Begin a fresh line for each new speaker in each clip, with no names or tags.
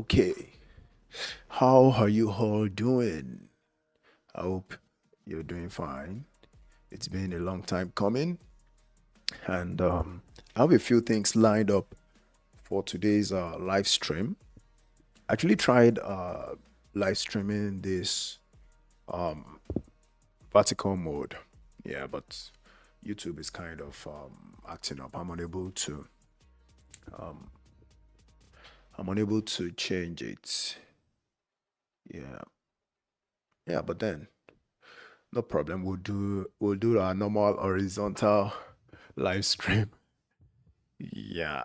Okay, how are you all doing? I hope you're doing fine. It's been a long time coming, and I have a few things lined up for today's live stream. I actually tried live streaming this vertical mode, yeah, but YouTube is kind of acting up. I'm unable to change it. Yeah, yeah, but then no problem. We'll do our normal horizontal live stream. Yeah.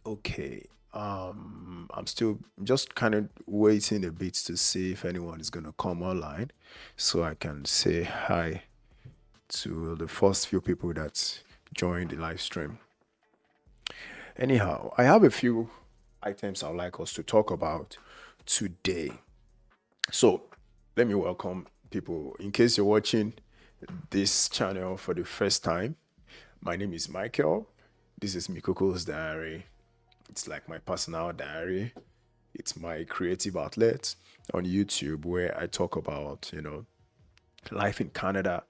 Okay. I'm still just kind of waiting a bit to see if anyone is gonna come online so I can say hi to the first few people that joined the live stream. Anyhow, I have a few items I'd like us to talk about today. So let me welcome people. In case you're watching this channel for the first time, my name is Michael. This is Mykoko's diary. It's like my personal diary. It's my creative outlet on YouTube where I talk about, life in Canada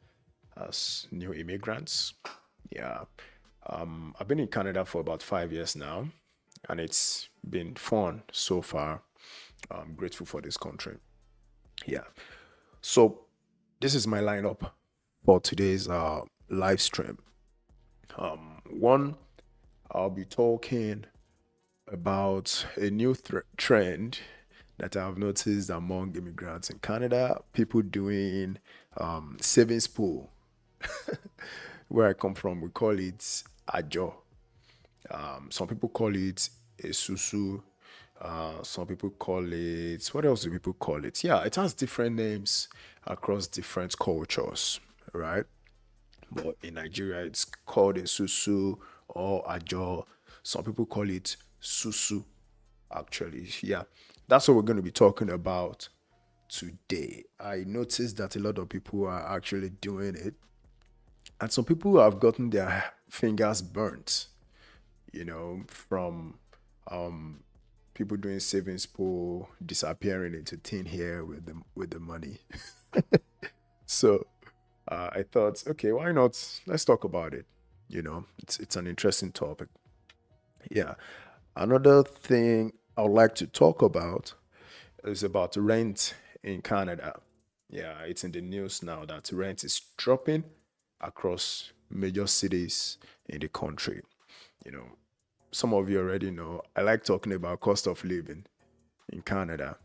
as new immigrants. Yeah. I've been in Canada for about 5 years now, and it's been fun so far. I'm grateful for this country. Yeah. So this is my lineup for today's live stream. One, I'll be talking about a new trend that I've noticed among immigrants in Canada. People doing savings pool. Where I come from, we call it ajo. Some people call it a susu. Some people call it, what else do people call it? Yeah, it has different names across different cultures, right? But in Nigeria, it's called a susu or ajo. Some people call it susu, actually. Yeah, that's what we're going to be talking about today. I noticed that a lot of people are actually doing it, and some people have gotten their fingers burnt, from people doing savings pool, disappearing into thin air with the money. So I thought, okay, why not? Let's talk about it. It's an interesting topic. Yeah. Another thing I would like to talk about is about rent in Canada. Yeah, it's in the news now that rent is dropping across major cities in the country. You know, some of you already know I like talking about cost of living in Canada.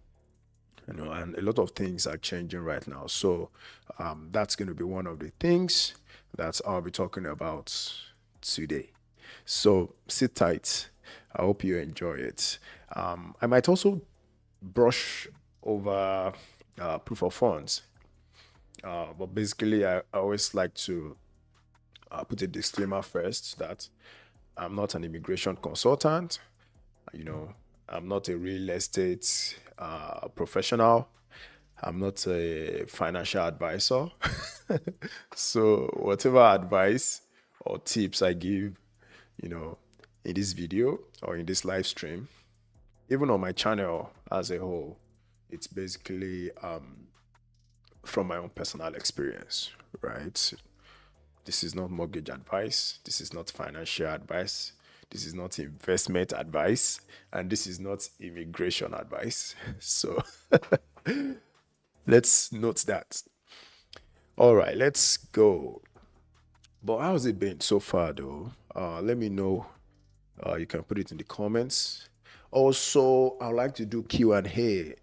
And a lot of things are changing right now. So that's going to be one of the things that I'll be talking about today. So sit tight. I hope you enjoy it. I might also brush over proof of funds, but basically, I always like to put a disclaimer first that I'm not an immigration consultant. You know, I'm not a real estate professional. I'm not a financial advisor. So, whatever advice or tips I give, you know, in this video or in this live stream, even on my channel as a whole, it's basically from my own personal experience, right? This is not mortgage advice. This is not financial advice. This is not investment advice. And this is not immigration advice. So let's note that. All right, let's go. But how's it been so far, though? Let me know. You can put it in the comments. Also, I like to do Q&A.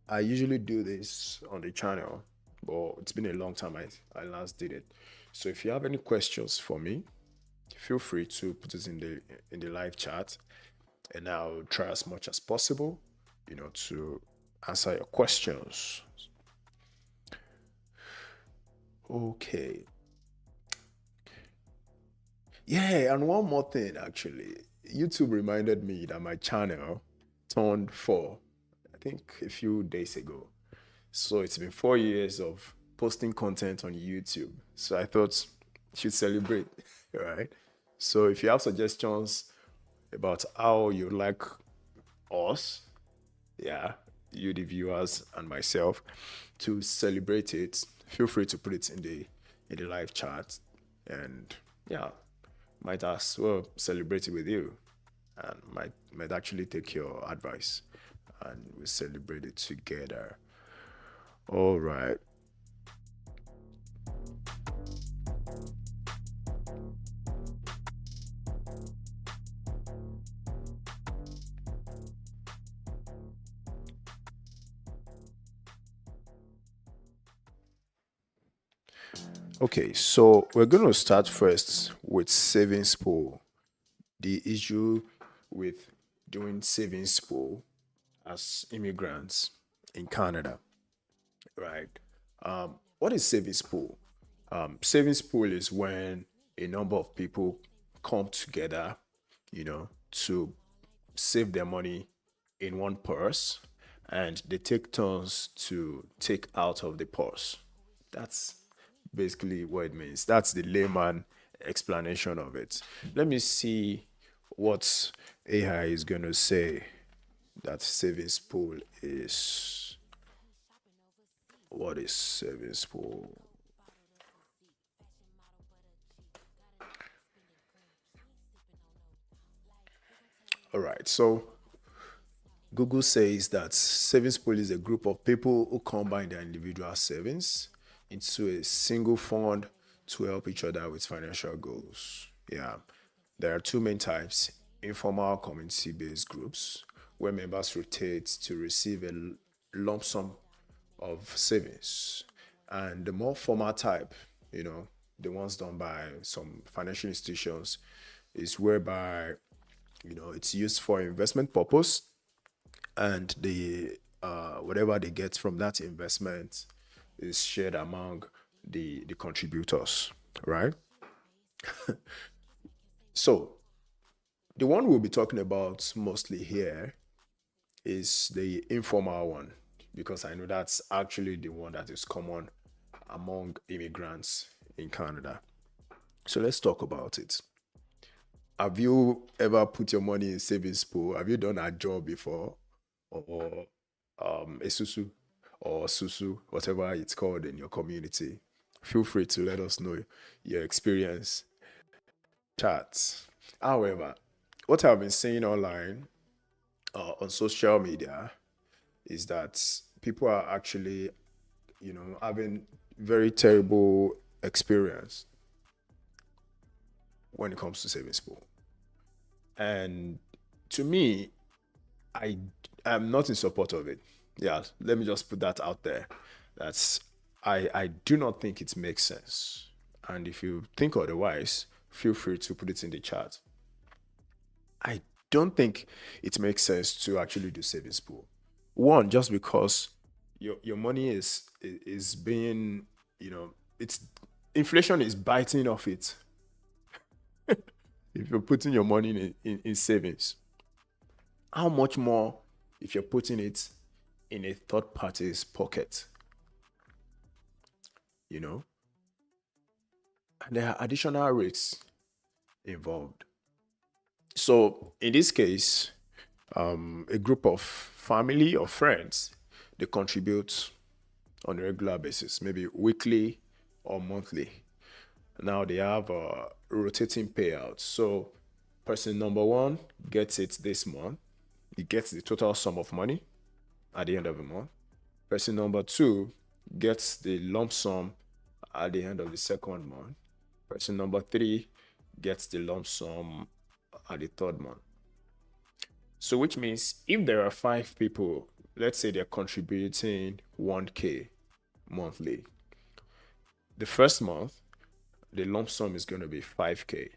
I usually do this on the channel, but it's been a long time I last did it. So if you have any questions for me, feel free to put it in the live chat, and I'll try as much as possible, to answer your questions. Okay. Yeah, and one more thing actually. YouTube reminded me that my channel turned 4, I think a few days ago. So it's been 4 years of posting content on YouTube. So I thought I should celebrate, right? So if you have suggestions about how you like us, yeah, you the viewers and myself, to celebrate it, feel free to put it in the live chat, and yeah, might as well celebrate it with you, and might actually take your advice, and we celebrate it together. All right. Okay, so we're going to start first with savings pool. The issue with doing savings pool as immigrants in Canada, right? What is savings pool? Savings pool is when a number of people come together, to save their money in one purse, and they take turns to take out of the purse. That's basically what it means. That's the layman explanation of it. Let me see what AI is going to say that savings pool is. What is savings pool? All right, so Google says that savings pool is a group of people who combine their individual savings into a single fund to help each other with financial goals. Yeah. There are two main types: informal community based groups, where members rotate to receive a lump sum of savings, and the more formal type, the ones done by some financial institutions, is whereby it's used for investment purpose, and the whatever they get from that investment is shared among the contributors, right? So the one we'll be talking about mostly here is the informal one, because I know that's actually the one that is common among immigrants in Canada. So let's talk about it. Have you ever put your money in savings pool? Have you done a job before, or a susu, or susu, whatever it's called in your community? Feel free to let us know your experience. Chat. However, what I've been seeing online, on social media, is that people are actually, having very terrible experience when it comes to savings pool. And to me, I am not in support of it. Yeah, let me just put that out there. That's I do not think it makes sense. And if you think otherwise, feel free to put it in the chat. I don't think it makes sense to actually do savings pool. One, just because your money is being, it's inflation is biting off it if you're putting your money in savings. How much more if you're putting it in a third party's pocket, you know? And there are additional rates involved. So in this case, a group of family or friends, they contribute on a regular basis, maybe weekly or monthly. Now they have a rotating payout. So person number one gets it this month. He gets the total sum of money at the end of the month. Person number two gets the lump sum at the end of the second month. Person number three gets the lump sum at the third month. So which means if there are 5 people, let's say they're contributing 1K monthly. The first month, the lump sum is going to be 5K.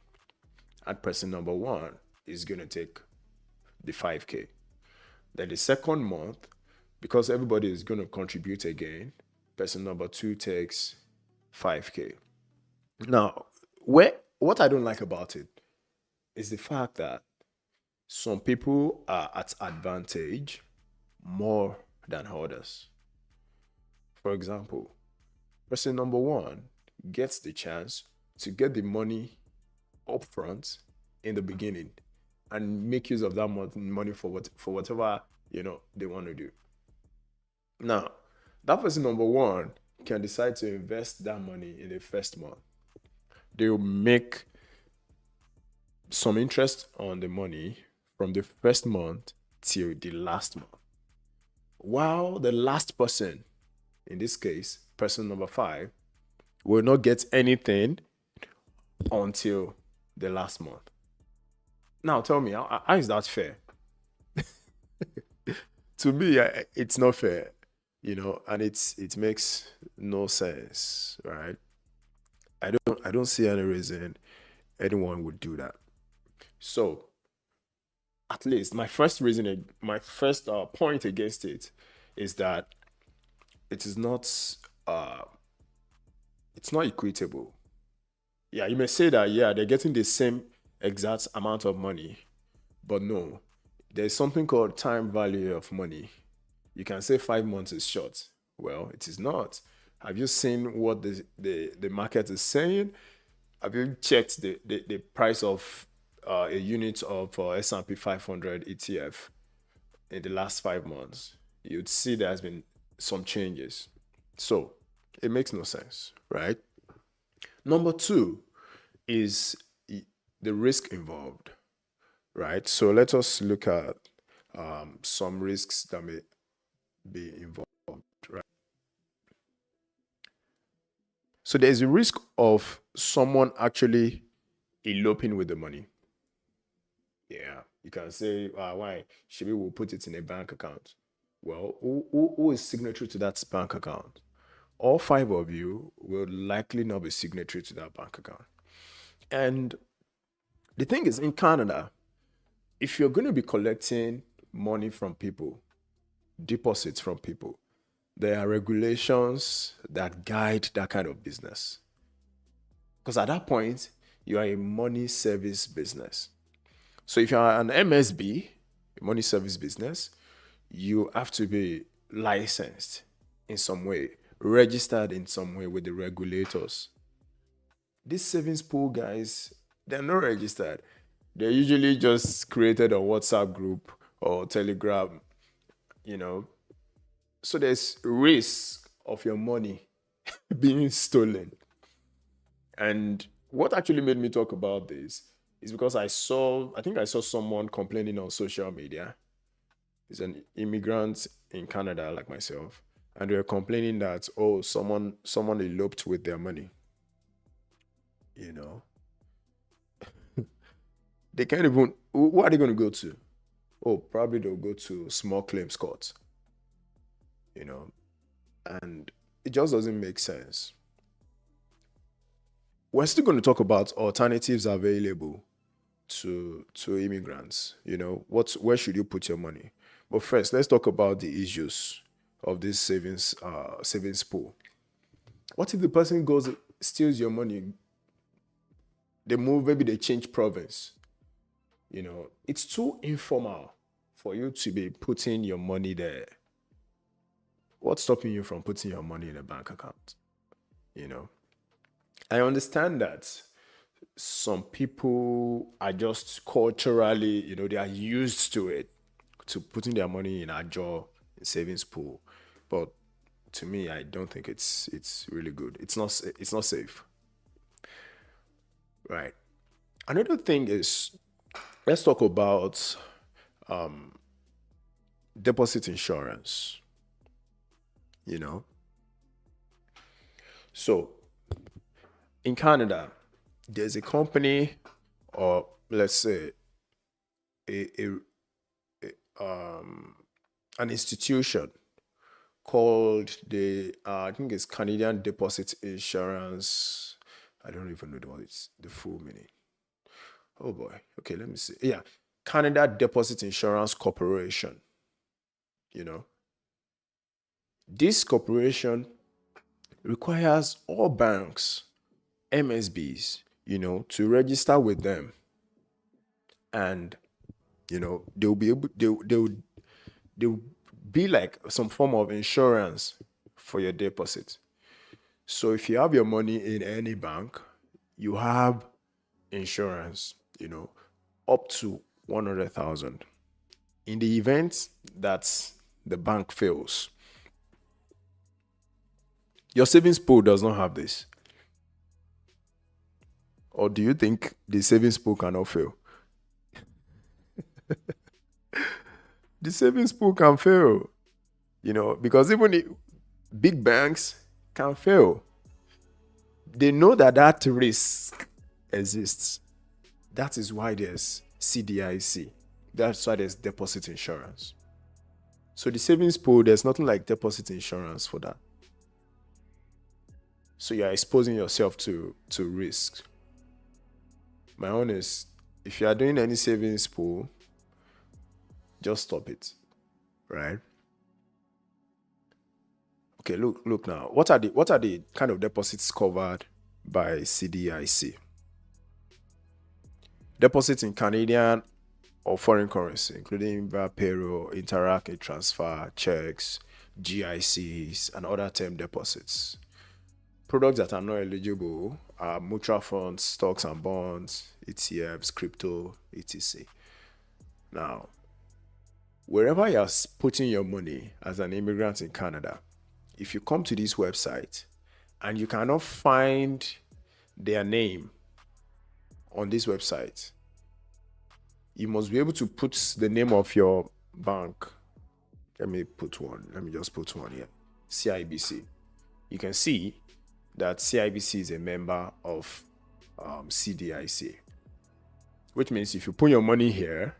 And person number one is going to take the 5K. Then the second month, because everybody is going to contribute again, person number two takes 5K. Now, what I don't like about it is the fact that some people are at advantage more than others. For example, person number one gets the chance to get the money upfront in the beginning. and make use of that money for whatever they want to do. Now, that person number one can decide to invest that money in the first month. They'll make some interest on the money from the first month till the last month. While the last person, in this case, person number 5, will not get anything until the last month. Now, tell me, how is that fair? To me, it's not fair, and it makes no sense, right? I don't see any reason anyone would do that. So, at least my first point against it is that it is not it's not equitable. Yeah, you may say that, yeah, they're getting the same exact amount of money, but no, there's something called time value of money. You can say 5 months is short. Well, it is not. Have you seen what the market is saying? Have you checked the price of a unit of S&P 500 ETF in the last 5 months? You'd see there has been some changes. So it makes no sense, right? Number 2 is the risk involved, right? So let us look at some risks that may be involved, right? So there's a risk of someone actually eloping with the money. Yeah, you can say, why? Should we put it in a bank account? Well, who is signatory to that bank account? All 5 of you will likely not be signatory to that bank account. And the thing is, in Canada, if you're going to be collecting money from people, deposits from people, there are regulations that guide that kind of business. Because at that point, you are a money service business. So if you're an MSB, a money service business, you have to be licensed in some way, registered in some way with the regulators. These savings pool guys, they're not registered. They're usually just created a WhatsApp group or Telegram, So there's risk of your money being stolen. And what actually made me talk about this is because I think I saw someone complaining on social media. He's an immigrant in Canada, like myself, and they were complaining that, oh, someone eloped with their money. They can't even. Who are they going to go to? Oh, probably they'll go to small claims court. And it just doesn't make sense. We're still going to talk about alternatives available to immigrants. Where should you put your money? But first, let's talk about the issues of this savings pool. What if the person steals your money? They move, maybe they change province. It's too informal for you to be putting your money there. What's stopping you from putting your money in a bank account? I understand that some people are just culturally, they are used to it, to putting their money in a jar, savings pool. But to me, I don't think it's really good. It's not safe. Right. Another thing is, let's talk about deposit insurance. So in Canada, there's a company, or let's say an institution called I think it's Canadian Deposit Insurance. I don't even know what it's the full meaning. Oh boy. Okay, let me see. Yeah, Canada Deposit Insurance Corporation. This corporation requires all banks, MSBs, to register with them, and they'll be like some form of insurance for your deposit. So if you have your money in any bank, you have insurance, up to 100,000. In the event that the bank fails, your savings pool does not have this. Or do you think the savings pool cannot fail? The savings pool can fail, because even big banks can fail. They know that risk exists. That is why there's CDIC. That's why there's deposit insurance. So the savings pool, there's nothing like deposit insurance for that. So you're exposing yourself to risk. My own is, if you are doing any savings pool, just stop it, right? Okay, look now. What are the kind of deposits covered by CDIC? Deposits in Canadian or foreign currency, including via payroll, interact, transfer, checks, GICs, and other term deposits. Products that are not eligible are mutual funds, stocks and bonds, ETFs, crypto, etc. Now, wherever you're putting your money as an immigrant in Canada, if you come to this website and you cannot find their name on this website, you must be able to put the name of your bank. Let me just put one here. CIBC. You can see that CIBC is a member of CDIC, which means if you put your money here,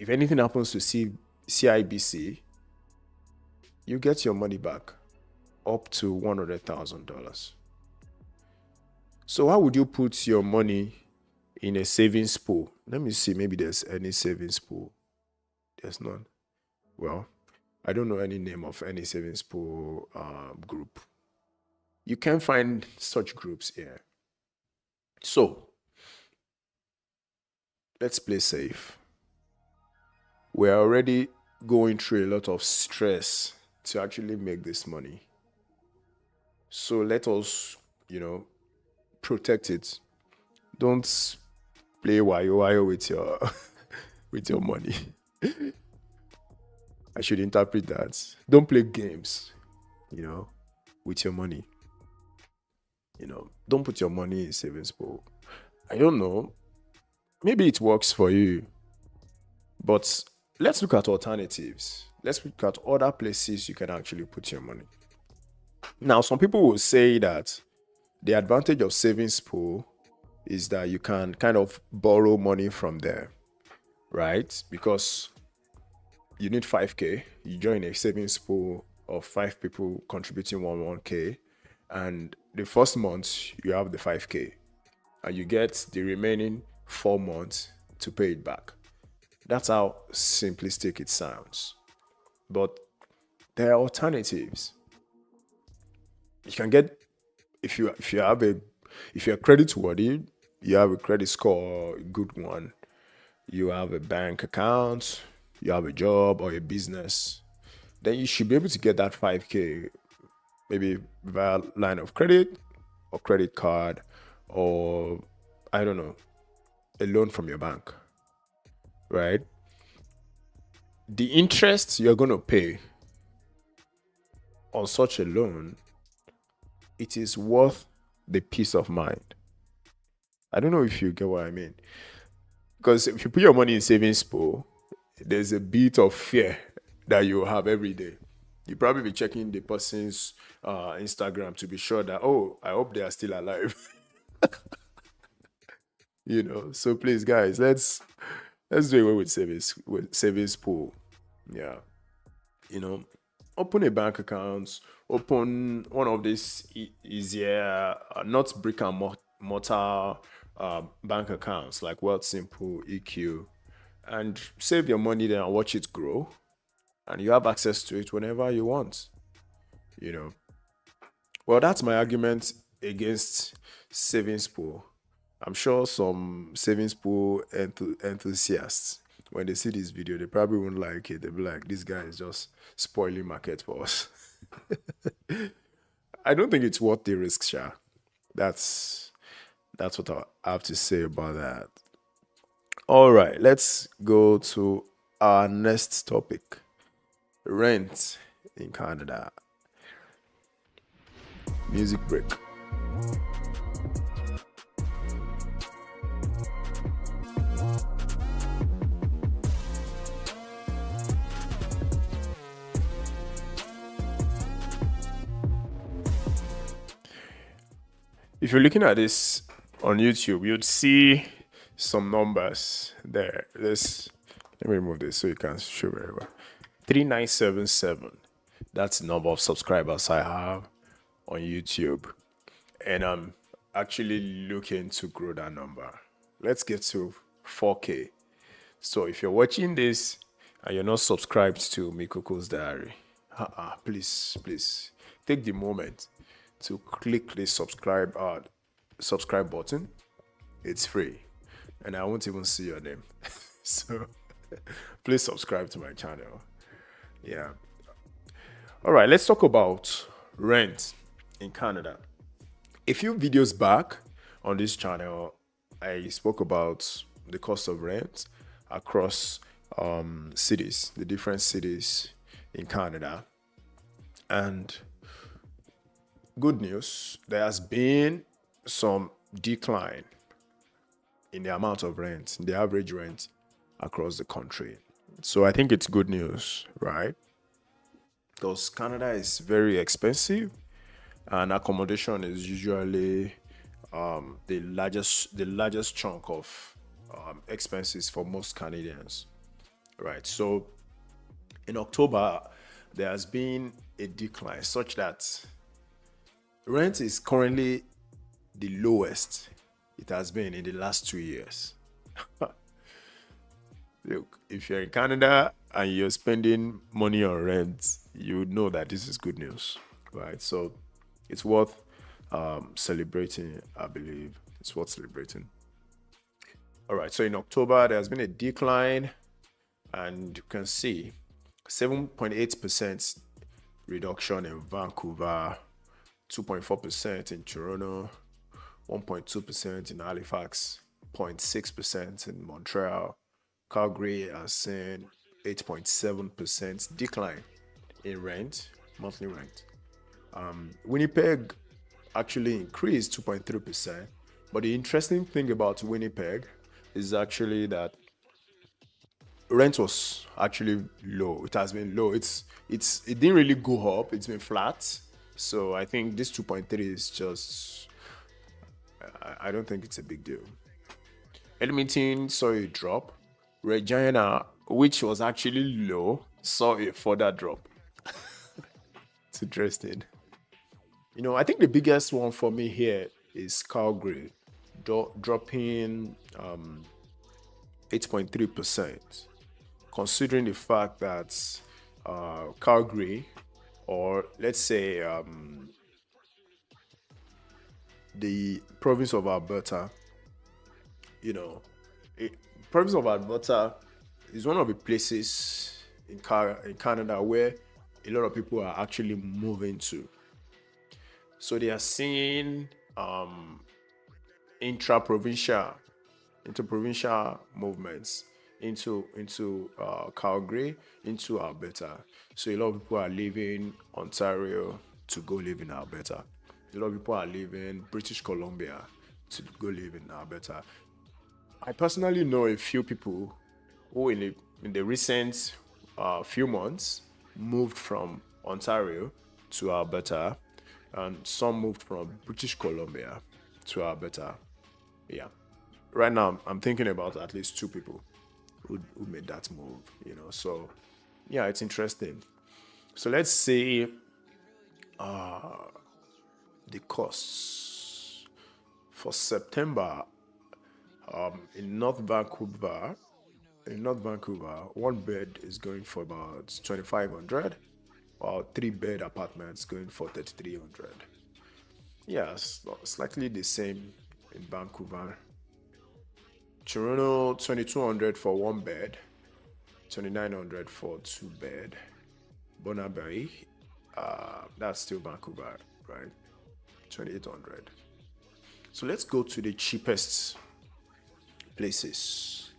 if anything happens to CIBC, you get your money back up to $100,000. So how would you put your money in a savings pool? Let me see, maybe there's any savings pool. There's none. Well, I don't know any name of any savings pool group. You can find such groups here. So let's play safe. We're already going through a lot of stress to actually make this money. So let us, protect it. Don't play wayo with your with your money. I should interpret that. Don't play games, with your money. Don't put your money in savings pool. I don't know. Maybe it works for you. But let's look at alternatives. Let's look at other places you can actually put your money. Now, some people will say that the advantage of savings pool is that you can kind of borrow money from there, right? Because you need 5K. You join a savings pool of 5 people contributing 1K. And the first month, you have the 5K. And you get the remaining 4 months to pay it back. That's how simplistic it sounds. But there are alternatives. You can get, if you're credit worthy, you have a credit score, a good one, you have a bank account, you have a job or a business, then you should be able to get that 5K maybe via line of credit or credit card or, I don't know, a loan from your bank, right? The interest you're going to pay on such a loan, it is worth the peace of mind. I don't know if you get what I mean. Because if you put your money in savings pool, there's a bit of fear that you have every day. You probably be checking the person's Instagram to be sure that, oh, I hope they are still alive. So please, guys, let's do away with savings pool. Yeah. Open a bank account, open one of these easier, not brick and mortar bank accounts like Wealthsimple, EQ, and save your money there and watch it grow. And you have access to it whenever you want. Well, that's my argument against savings pool. I'm sure some savings pool enthusiasts, when they see this video, they probably won't like it. They'll be like, this guy is just spoiling market for us. I don't think it's worth the risk, Sha. That's what I have to say about that. All right, let's go to our next topic: rent in Canada. Music break. If you're looking at this on YouTube, you'd see some numbers there. Let me remove this so you can show very well. 3977. That's the number of subscribers I have on YouTube. And I'm actually looking to grow that number. Let's get to 4K. So if you're watching this and you're not subscribed to Mykoko's Diary, please take the moment to click the subscribe button. It's free, and I won't even see your name. So please subscribe to my channel. Yeah. All right, let's talk about rent in Canada. A few videos back on this channel, I spoke about the cost of rent across cities, the different cities in Canada. And good news, there has been some decline in the amount of rent, the average rent across the country. So I think it's good news, right? Because Canada is very expensive and accommodation is usually the largest chunk of expenses for most Canadians, right? So in October, there has been a decline such that rent is currently the lowest it has been in the last 2 years. Look, if you're in Canada and you're spending money on rent, you would know that this is good news, right? So it's worth celebrating, I believe. It's worth celebrating. All right, so in October, there has been a decline, and you can see 7.8% reduction in Vancouver, 2.4% in Toronto, 1.2% in Halifax, 0.6% in Montreal. Calgary has seen 8.7% decline in rent, monthly rent. Winnipeg actually increased 2.3%. But the interesting thing about Winnipeg is actually that rent was actually low. It has been low. It didn't really go up. It's been flat. So I think this 2.3 is just, I don't think it's a big deal. Edmonton saw a drop. Regina, which was actually low, saw a further drop. It's interesting. You know, I think the biggest one for me here is Calgary, dropping 8.3%, considering the fact that Calgary, or let's say the province of Alberta, province of Alberta is one of the places in Canada where a lot of people are actually moving to. So they are seeing interprovincial movements into Calgary, into Alberta. So a lot of people are leaving Ontario to go live in Alberta. A lot of people are leaving British Columbia to go live in Alberta. I personally know a few people who in the recent few months moved from Ontario to Alberta, and some moved from British Columbia to Alberta. Yeah. Right now, I'm thinking about at least 2 people who made that move, So, yeah, it's interesting. So let's see the costs for September. In North Vancouver, 1 bed is going for about 2,500, while 3-bed apartments going for 3,300. Yeah, slightly the same in Vancouver. Toronto, 2,200 for 1 bed, 2,900 for 2 bed. Bonabay, that's still Vancouver, right? 2,800. So let's go to the cheapest places.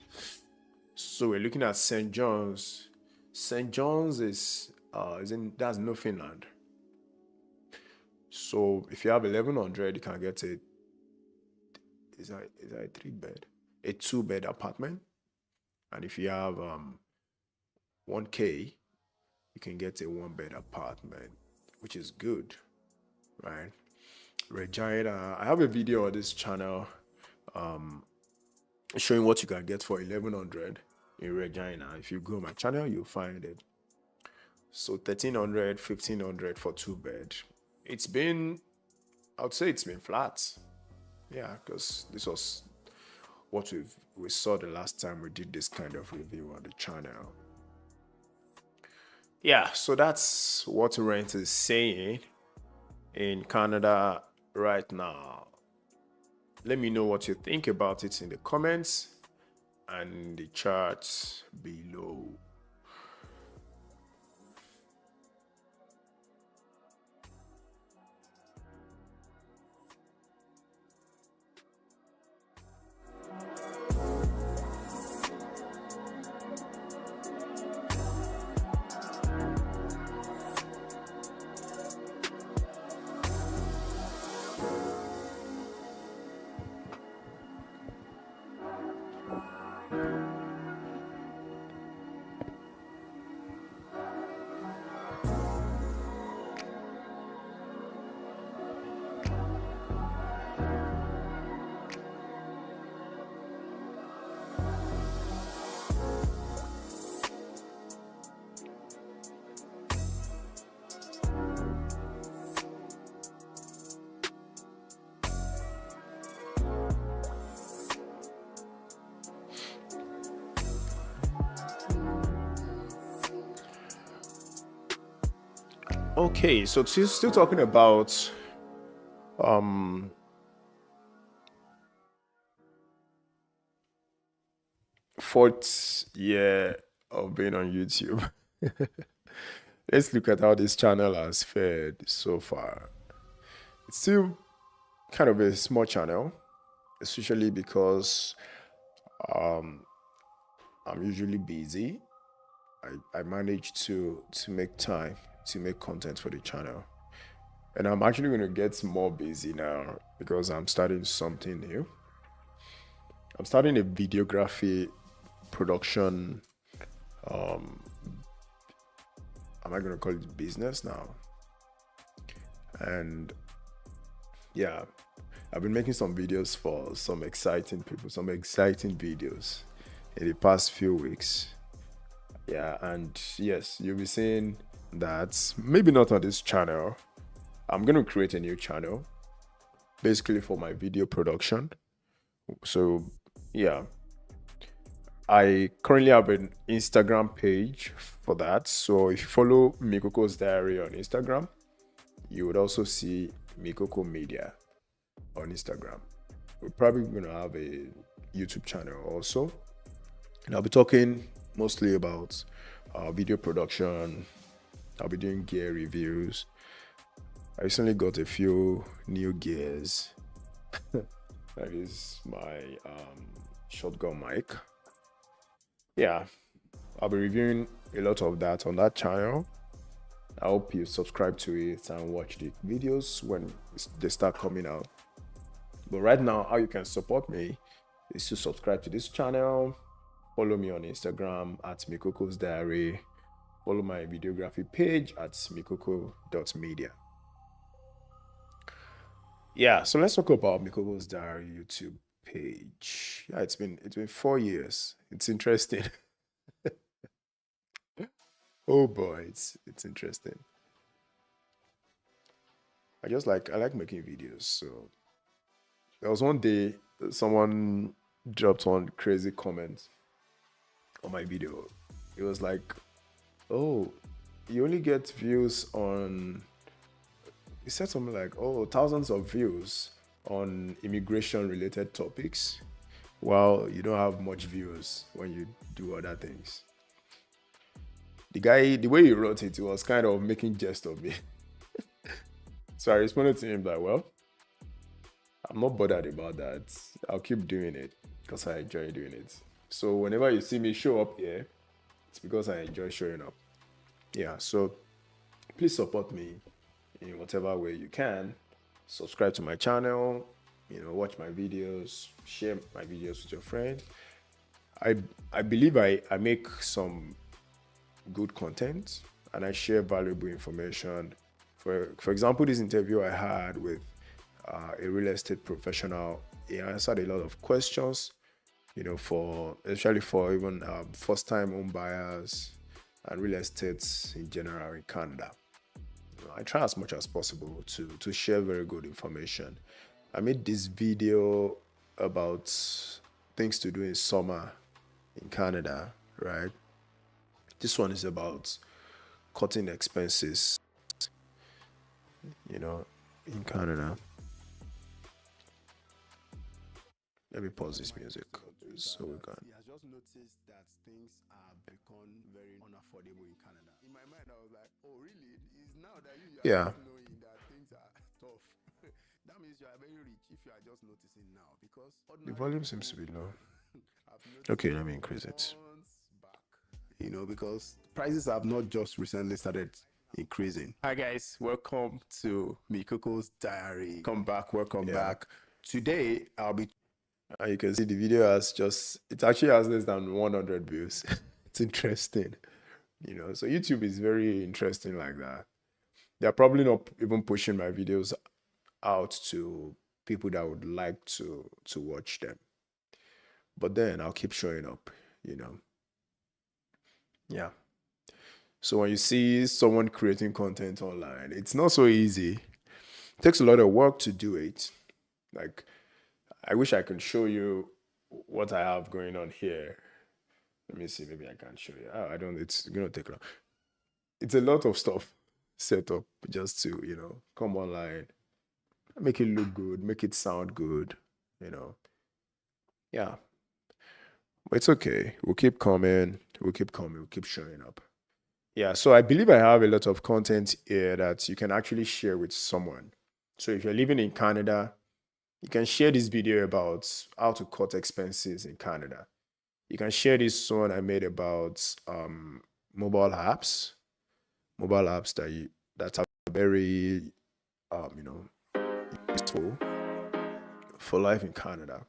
So we're looking at St. John's. St. John's is in that's Newfoundland. So if you have 1100, you can get a 3 bed, a 2 bed apartment. And if you have 1K, you can get a 1 bed apartment, which is good, right? Regina, I have a video on this channel showing what you can get for 1100 in Regina. If you go on my channel, you'll find it. So 1300, 1500 for 2 bed. I would say it's been flat. Yeah, because this was what we saw the last time we did this kind of review on the channel. Yeah, so that's what rent is saying in Canada right now. Let me know what you think about it in the comments and the charts below. Okay, so still talking about fourth year of being on YouTube. Let's look at how this channel has fared so far. It's still kind of a small channel, especially because I'm usually busy. I manage to make time to make content for the channel, and I'm actually going to get more busy now because I'm starting something new. I'm starting a videography production. Am I going to call it business now? And yeah, I've been making some videos for some exciting people, some exciting videos in the past few weeks. Yeah, and yes, you'll be seeing that, maybe not on this channel. I'm going to create a new channel basically for my video production. So yeah, I currently have an Instagram page for that. So if you follow Mykoko's Diary on Instagram, you would also see Mykoko Media on Instagram. We're probably going to have a YouTube channel also, and I'll be talking mostly about video production. I'll be doing gear reviews. I recently got a few new gears. That is my shotgun mic. Yeah, I'll be reviewing a lot of that on that channel. I hope you subscribe to it and watch the videos when they start coming out. But right now, how you can support me is to subscribe to this channel, follow me on Instagram at Mykoko's Diary, follow my videography page at mykoko.media. Yeah, so let's talk about Mykoko's Diary YouTube page. Yeah, it's been 4 years. It's interesting. Oh boy, it's interesting. I like making videos. So there was one day someone dropped one crazy comment on my video. It was like, oh, you only get views on, he said something like, oh, thousands of views on immigration related topics, while you don't have much views when you do other things. The guy, the way he wrote it, was kind of making jest of me. So I responded to him like, well, I'm not bothered about that. I'll keep doing it because I enjoy doing it. So whenever you see me show up here, it's because I enjoy showing up. Yeah, so please support me in whatever way you can. Subscribe to my channel, watch my videos, share my videos with your friends. I believe I make some good content and I share valuable information. For example, this interview I had with a real estate professional, he answered a lot of questions, especially for even first-time home buyers and real estates in general in Canada. I try as much as possible to share very good information. I made this video about things to do in summer in Canada, right? This one is about cutting expenses, in Canada. Let me pause this music so we can.
He has just noticed that things have become very unaffordable in Canada. In my mind, I was like, oh, really? It's now that you are knowing that things are tough. That means you are very rich if you are just noticing now. Because
The volume seems to be low. Okay, let me increase it.
Because prices have not just recently started increasing. Hi guys, welcome to Mykoko's diary. Welcome back. Today I'll be.
You can see the video it actually has less than 100 views. It's interesting, so YouTube is very interesting like that. They're probably not even pushing my videos out to people that would like to watch them. But then I'll keep showing up, Yeah. So when you see someone creating content online, it's not so easy. It takes a lot of work to do it. Like, I wish I could show you what I have going on here. Let me see, maybe I can show you. I don't, it's going to take long. It's a lot of stuff set up just to, come online, make it look good, make it sound good, Yeah. But it's okay. We'll keep coming. We'll keep showing up. Yeah, so I believe I have a lot of content here that you can actually share with someone. So if you're living in Canada, you can share this video about how to cut expenses in Canada. You can share this one I made about mobile apps that are very useful for life in Canada.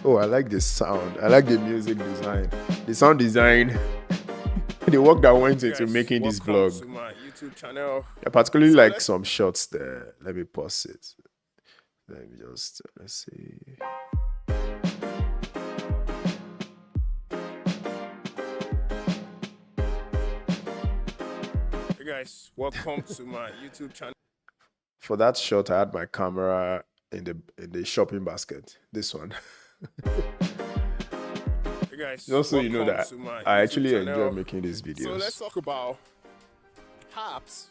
Oh, I like the sound. I like the music design. The sound design. The work that went into making this vlog.
To my YouTube channel.
I particularly like some shots there. Let me pause it. Let's see.
Hey guys, welcome to my YouTube channel.
For that shot, I had my camera in the shopping basket. This one.
Hey guys,
just so you know that I actually enjoy making these videos.
So let's talk about apps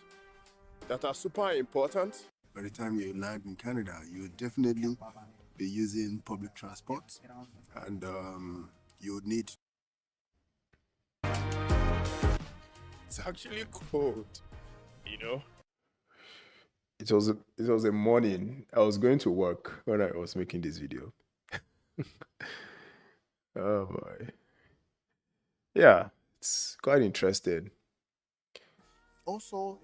that are super important. By the time you land in Canada, you would definitely be using public transport, and you would need. It's actually cold,
It was a morning. I was going to work when I was making this video. Oh boy. Yeah, it's quite interesting.
Also,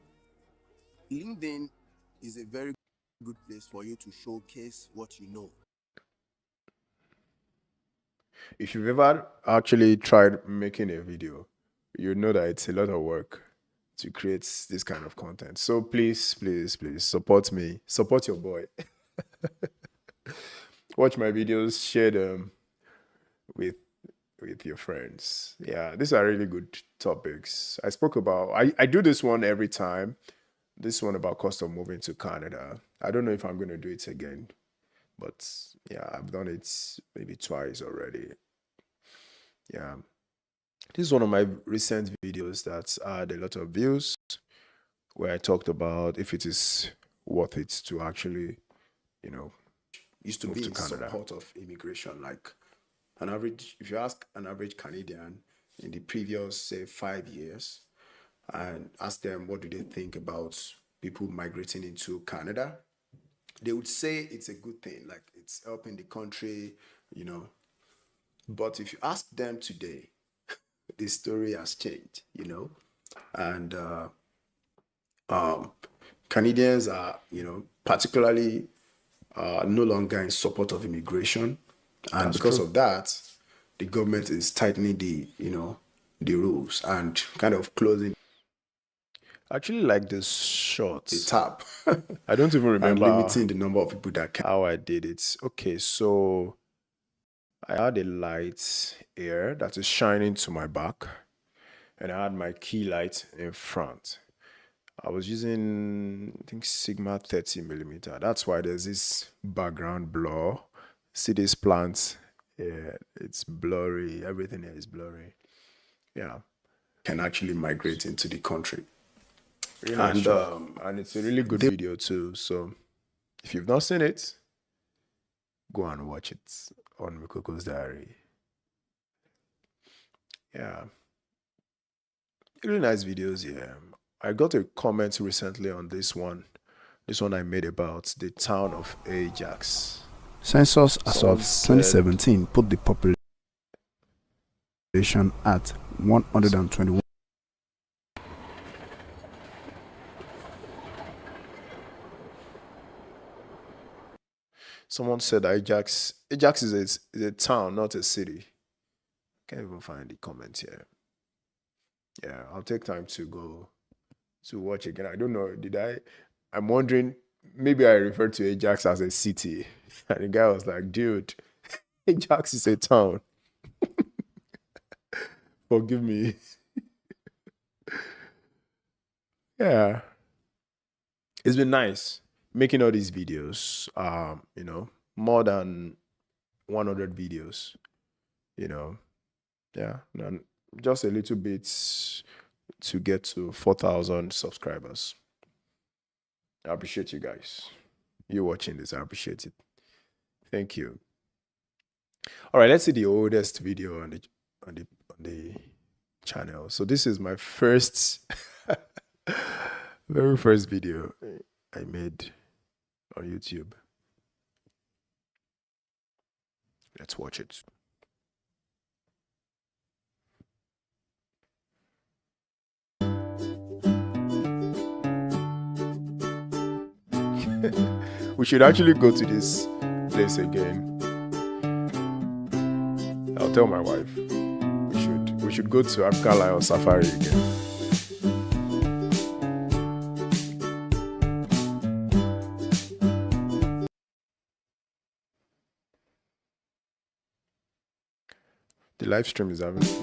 LinkedIn is a very good place for you to showcase what you know.
If you've ever actually tried making a video, you know that it's a lot of work to create this kind of content. So please, please, please support me. Support your boy. Watch my videos, share them with your friends. Yeah, these are really good topics. I do this one every time. This one about cost of moving to Canada. I don't know if I'm going to do it again, but yeah, I've done it maybe twice already. Yeah. This is one of my recent videos that had a lot of views, where I talked about if it is worth it to actually,
used to be in support of immigration. Like if you ask an average Canadian in the previous, say, 5 years, and ask them what do they think about people migrating into Canada, they would say it's a good thing, like it's helping the country, you know. But if you ask them today, the story has changed, you know, and Canadians are, you know, particularly no longer in support of immigration, and
That's
because
true.
of that, the government is tightening the, you know, the rules and kind of closing
I actually like this
the
short.
tap
I don't even
and
remember
limiting the number of people that can.
how I did it. Okay, so I had a light here that is shining to my back, and I had my key light in front. I was using, I think, Sigma 30mm. That's why there's this background blur. See this plant? Yeah, it's blurry. Everything here is blurry. Yeah,
Can actually migrate into the country.
really nice
And
shot. And it's a really good video too. So if you've not seen it, go and watch it on Mykoko's Diary. Yeah, really nice videos here. I got a comment recently on this one. This one I made about the town of Ajax.
census as
Someone
of
said
2017 put the population at 121.
Someone said Ajax. Ajax is a town, not a city. Can't even find the comment here. Yeah, I'll take time to go to watch again. I don't know. Did I? I'm wondering. Maybe I referred to Ajax as a city, and the guy was like, "Dude, Ajax is a town." Forgive me. Yeah, it's been nice making all these videos. You know, more than 100 videos. You know, yeah, and just a little bit to get to 4,000 subscribers. I appreciate you guys. You watching this, I appreciate it. Thank you. All right, let's see the oldest video on the channel. So this is my first very first video I made on YouTube. Let's watch it. We should actually go to this place again. I'll tell my wife. We should go to African Lion Safari again. The live stream is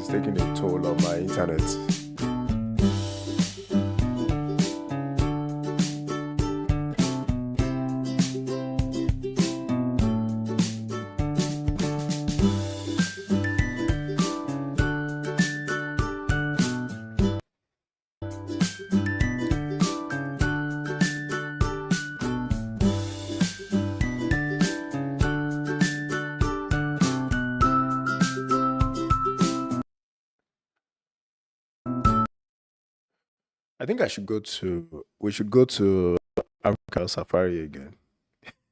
taking a toll on my internet. I think we should go to African Safari again.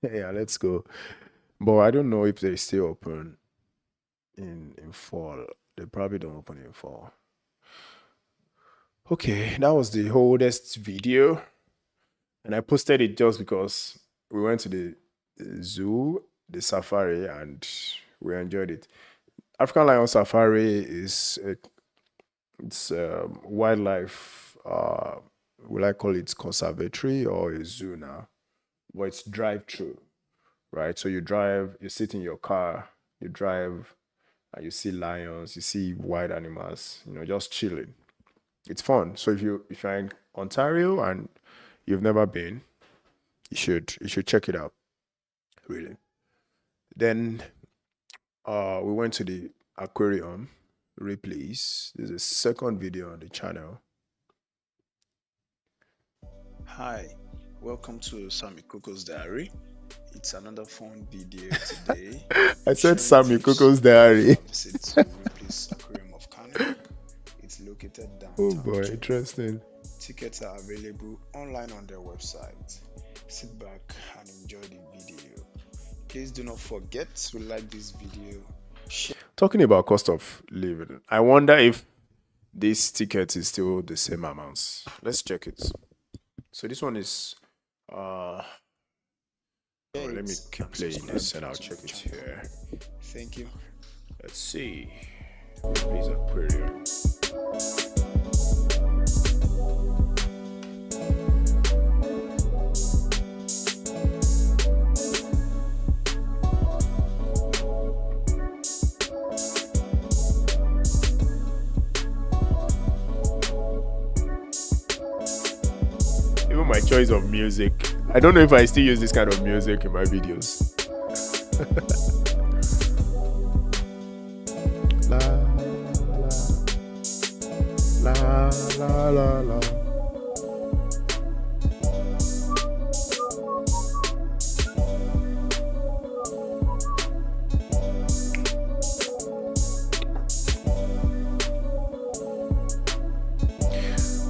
Yeah, let's go. But I don't know if they stay open in fall. They probably don't open in fall. Okay, that was the oldest video. And I posted it just because we went to the zoo, the safari, and we enjoyed it. African Lion Safari is it's wildlife, will I call it conservatory or a zoo now? But it's drive-through, right? So you sit in your car, you drive, and you see lions, you see wild animals, you know, just chilling. It's fun. So if you're in Ontario and you've never been, you should check it out. Really. Then we went to the aquarium, Ripley's. There's a second video on the channel.
Hi, welcome to Mykoko Diary. It's another fun video today.
I said Mykoko Diary.
Visit Ripley's Aquarium of Canada. It's located located
Oh
downtown.
boy, interesting.
Tickets are available online on their website. Sit back and enjoy the video. Please do not forget to like this video.
Talking about cost of living, I wonder if this ticket is still the same amounts. Let's check it. So this one is let me keep playing this and I'll check it here.
Thank you.
Let's see. Please Aquarium. Even my choice of music. I don't know if I still use this kind of music in my videos. La la la la.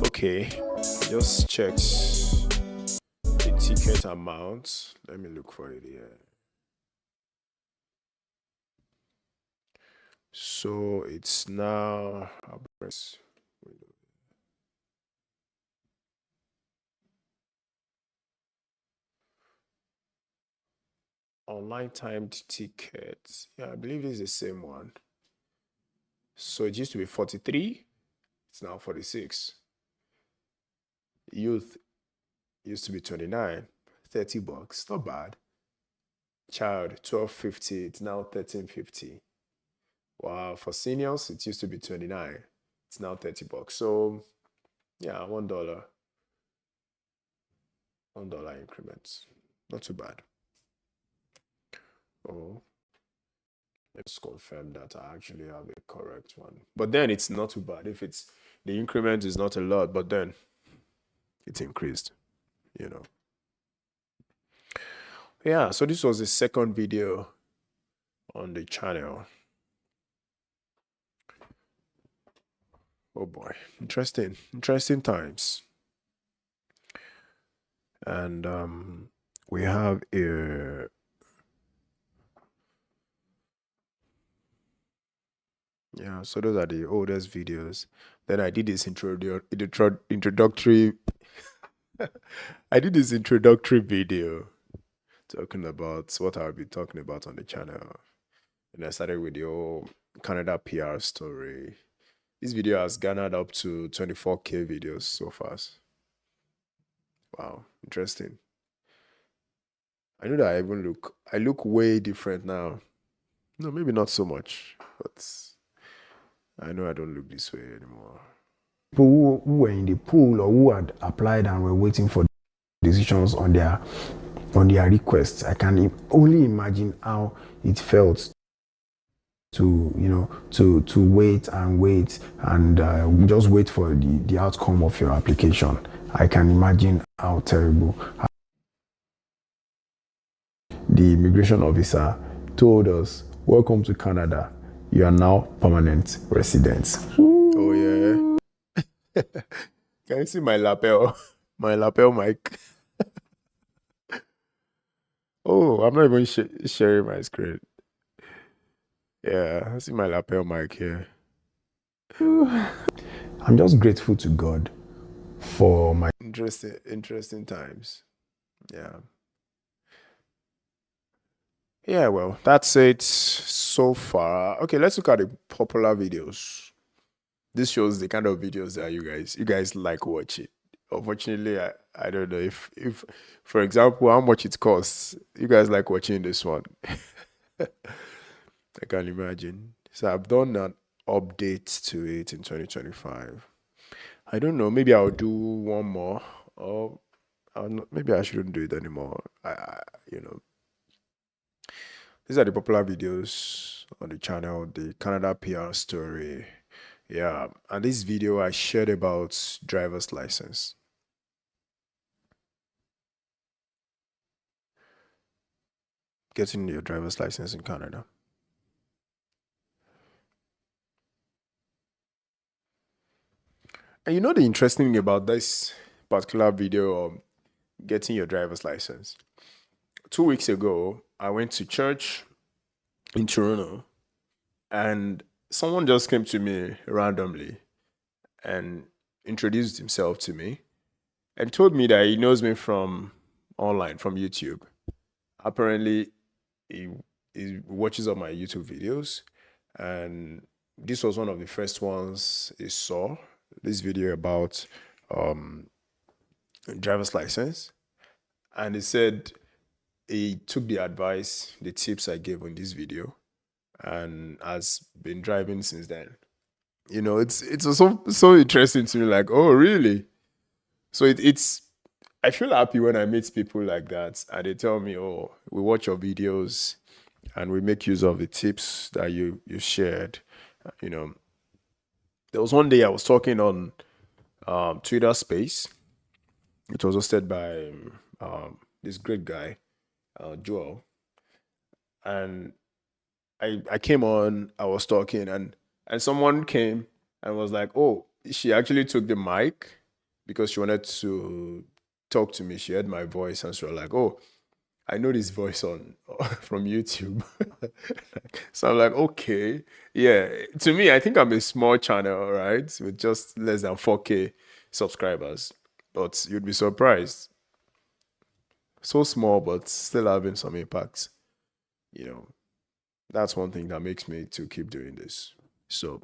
Okay, just checked the ticket amount. Let me look for it here. So it's now online timed tickets. Yeah, I believe it's the same one. So it used to be 43, it's now 46. Youth used to be 29, $30. Not bad. Child, $12.50, it's now $13.50. Wow, for seniors, it used to be 29. It's now $30. So yeah, $1. $1 increments. Not too bad. Oh, let's confirm that I actually have the correct one. But then it's not too bad if it's the increment is not a lot, but then it's increased, you know. Yeah, so this was the second video on the channel. Oh boy, interesting times. And we have a yeah, so those are the oldest videos. Then I did this introductory I did this introductory video talking about what I'll be talking about on the channel. And I started with the whole Canada PR story. This video has garnered up to 24K views so far. Wow, interesting. I know that I look way different now. No, maybe not so much, but I know I don't look this way anymore.
People who were in the pool or who had applied and were waiting for decisions on their requests, I can only imagine how it felt to wait and just wait for the outcome of your application. I can imagine how terrible. The immigration officer told us, "Welcome to Canada. You are now permanent residents."
Oh yeah. Can you see my lapel? My lapel mic. Oh, I'm not even sharing my screen. Yeah, I see my lapel mic here.
I'm just grateful to God for my
interesting times. Yeah. Yeah, well, that's it so far. Okay, let's look at the popular videos. This shows the kind of videos that you guys like watching. Unfortunately, I don't know if for example how much it costs. You guys like watching this one. I can imagine. So I've done an update to it in 2025. I don't know, maybe I'll do one more, or maybe I shouldn't do it anymore. These are the popular videos on the channel, the Canada PR story. Yeah, and this video I shared about driver's license. Getting your driver's license in Canada. And you know the interesting thing about this particular video of getting your driver's license? 2 weeks ago, I went to church in Toronto, and someone just came to me randomly and introduced himself to me and told me that he knows me from online, from YouTube. Apparently, he, he watches all my YouTube videos, and this was one of the first ones he saw. This video about driver's license, and he said he took the advice, the tips I gave on this video, and has been driving since then. You know, it's so interesting to me. Like, oh, really? So it's I feel happy when I meet people like that, and they tell me, "Oh, we watch your videos, and we make use of the tips that you shared." You know, there was one day I was talking on Twitter Space. It was hosted by this great guy, Joel, and I came on. I was talking, and someone came and was like, "Oh, she actually took the mic because she wanted to talk to me. She heard my voice, and she was like, "Oh, I know this voice on from YouTube." So I'm like, okay, yeah. To me, I think I'm a small channel, right, with just less than 4K subscribers. But you'd be surprised. So small, but still having some impact. You know, that's one thing that makes me to keep doing this. So,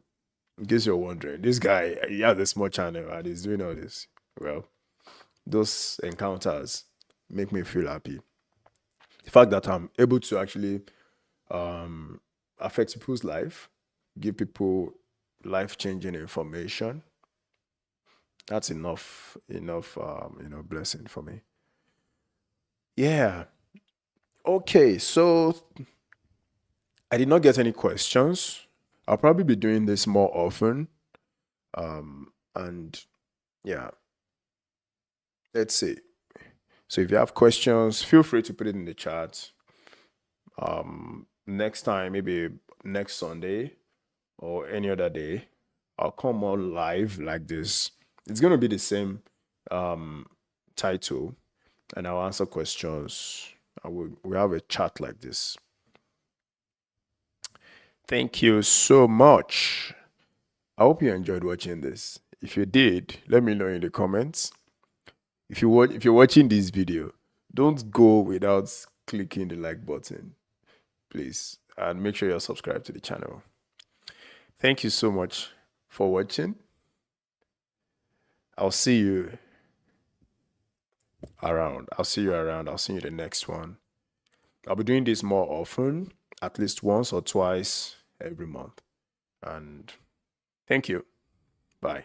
in case you're wondering, this guy, he has a small channel and he's doing all this. Well, those encounters make me feel happy. The fact that I'm able to actually affect people's life, give people life-changing information, that's enough blessing for me. Yeah. Okay, so I did not get any questions. I'll probably be doing this more often. And yeah, let's see. So if you have questions, feel free to put it in the chat. Next time, maybe next Sunday or any other day, I'll come on live like this. It's going to be the same title, and I'll answer questions. We'll have a chat like this. Thank you so much. I hope you enjoyed watching this. If you did, let me know in the comments. If you're watching this video, don't go without clicking the like button, please, and make sure you're subscribed to the channel. Thank you so much for watching. I'll see you around. I'll see you in the next one. I'll be doing this more often, at least once or twice every month. And thank you. Bye.